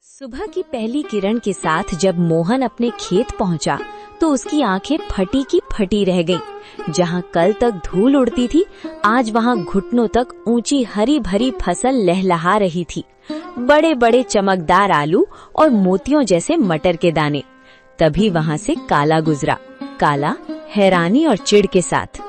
सुबह की पहली किरण के साथ जब मोहन अपने खेत पहुंचा तो उसकी आंखें फटी की फटी रह गईं। जहां कल तक धूल उड़ती थी, आज वहां घुटनों तक ऊंची हरी भरी फसल लहलहा रही थी। बड़े बड़े चमकदार आलू और मोतियों जैसे मटर के दाने। तभी वहां से काला गुजरा। काला हैरानी और चिढ़ के साथ,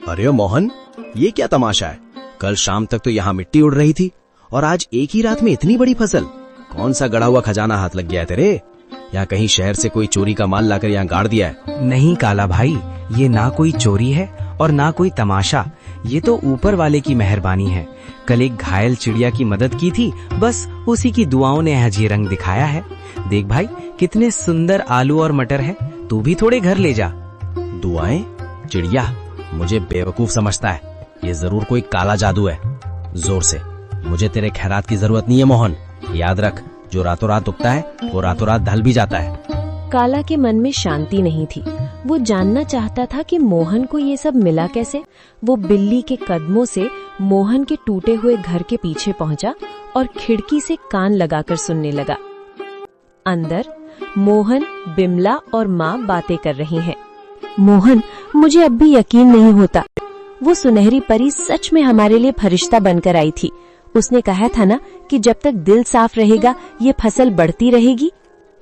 अरे मोहन, ये क्या तमाशा है? कल शाम तक तो यहाँ मिट्टी उड़ रही थी और आज एक ही रात में इतनी बड़ी फसल। कौन सा गड़ा हुआ खजाना हाथ लग गया है तेरे? या कहीं शहर से कोई चोरी का माल लाकर यहाँ गाड़ दिया है? नहीं काला भाई, ये ना कोई चोरी है और ना कोई तमाशा। ये तो ऊपर वाले की मेहरबानी है। कल एक घायल चिड़िया की मदद की थी, बस उसी की दुआओं ने आज ये रंग दिखाया है। देख भाई, कितने सुंदर आलू और मटर है। तू भी थोड़े घर ले जा। दुआएं? चिड़िया मुझे बेवकूफ समझता है। ये जरूर कोई काला जादू है। जोर से, मुझे तेरे खैरात की जरूरत नहीं है मोहन। याद रख, जो रातों रात उगता है वो रातों रात ढल भी जाता है। काला के मन में शांति नहीं थी। वो जानना चाहता था कि मोहन को ये सब मिला कैसे। वो बिल्ली के कदमों से मोहन के टूटे हुए घर के पीछे पहुंचा और खिड़की से कान लगाकर सुनने लगा। अंदर मोहन, बिमला और माँ बातें कर रही हैं। मोहन, मुझे अब भी यकीन नहीं होता। वो सुनहरी परी सच में हमारे लिए फरिश्ता बनकर आई थी। उसने कहा था ना कि जब तक दिल साफ रहेगा ये फसल बढ़ती रहेगी।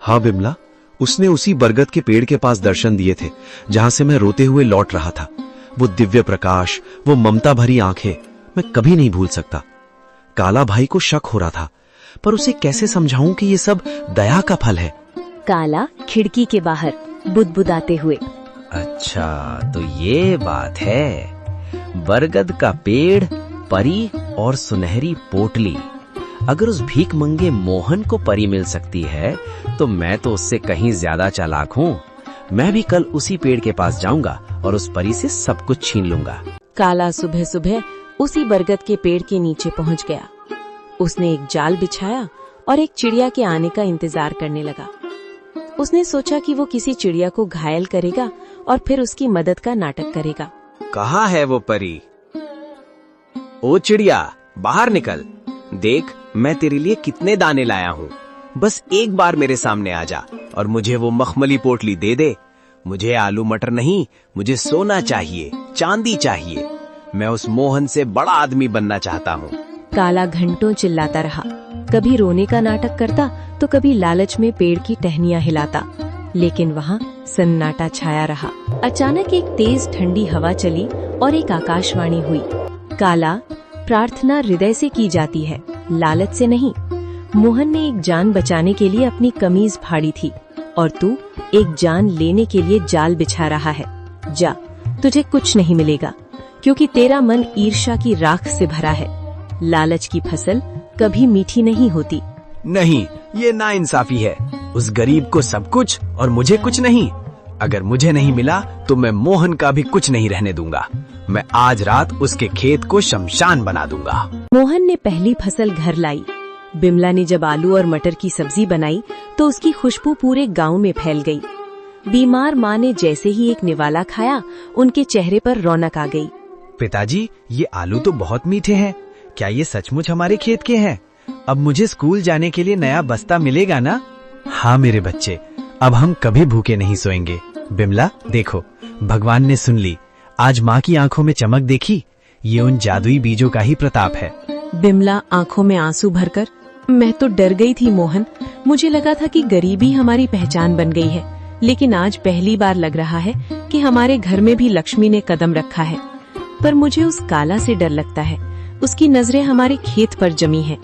हाँ बिमला, उसने उसी बरगद के पेड़ के पास दर्शन दिए थे जहाँ से मैं रोते हुए लौट रहा था। वो दिव्य प्रकाश, वो ममता भरी आंखें, मैं कभी नहीं भूल सकता। काला भाई को शक हो रहा था, पर उसे कैसे समझाऊं कि ये सब दया का फल है। काला खिड़की के बाहर बुदबुदाते हुए, अच्छा तो ये बात है। बरगद का पेड़, परी और सुनहरी पोटली। अगर उस भीख मंगे मोहन को परी मिल सकती है तो मैं तो उससे कहीं ज्यादा चालाक हूँ। मैं भी कल उसी पेड़ के पास जाऊंगा और उस परी से सब कुछ छीन लूंगा। काला सुबह सुबह उसी बरगद के पेड़ के नीचे पहुंच गया। उसने एक जाल बिछाया और एक चिड़िया के आने का इंतजार करने लगा। उसने सोचा कि वो किसी चिड़िया को घायल करेगा और फिर उसकी मदद का नाटक करेगा। कहाँ है वो परी? ओ चिड़िया, बाहर निकल। देख, मैं तेरे लिए कितने दाने लाया हूँ। बस एक बार मेरे सामने आ जा और मुझे वो मखमली पोटली दे दे। मुझे आलू मटर नहीं, मुझे सोना चाहिए, चांदी चाहिए। मैं उस मोहन से बड़ा आदमी बनना चाहता हूँ। काला घंटों चिल्लाता रहा। कभी रोने का नाटक करता तो कभी लालच में पेड़ की टहनियां हिलाता, लेकिन वहाँ सन्नाटा छाया रहा। अचानक एक तेज ठंडी हवा चली और एक आकाशवाणी हुई। काला, प्रार्थना हृदय से की जाती है, लालच से नहीं। मोहन ने एक जान बचाने के लिए अपनी कमीज फाड़ी थी और तू एक जान लेने के लिए जाल बिछा रहा है। जा, तुझे कुछ नहीं मिलेगा क्योंकि तेरा मन ईर्ष्या की राख से भरा है। लालच की फसल कभी मीठी नहीं होती। नहीं, ये नाइंसाफी है। उस गरीब को सब कुछ और मुझे कुछ नहीं। अगर मुझे नहीं मिला तो मैं मोहन का भी कुछ नहीं रहने दूंगा। मैं आज रात उसके खेत को शमशान बना दूंगा। मोहन ने पहली फसल घर लाई। बिमला ने जब आलू और मटर की सब्जी बनाई तो उसकी खुशबू पूरे गांव में फैल गई। बीमार माँ ने जैसे ही एक निवाला खाया, उनके चेहरे पर रौनक आ गई। पिताजी, ये आलू तो बहुत मीठे हैं। क्या ये सचमुच हमारे खेत के हैं? अब मुझे स्कूल जाने के लिए नया बस्ता मिलेगा ना? हाँ मेरे बच्चे, अब हम कभी भूखे नहीं सोएंगे। बिमला देखो, भगवान ने सुन ली। आज माँ की आंखों में चमक देखी? ये उन जादुई बीजों का ही प्रताप है। बिमला आंखों में आंसू भरकर, मैं तो डर गई थी मोहन। मुझे लगा था कि गरीबी हमारी पहचान बन गई है, लेकिन आज पहली बार लग रहा है कि हमारे घर में भी लक्ष्मी ने कदम रखा है। पर मुझे उस काला से डर लगता है। उसकी नजरें हमारे खेत पर जमी हैं।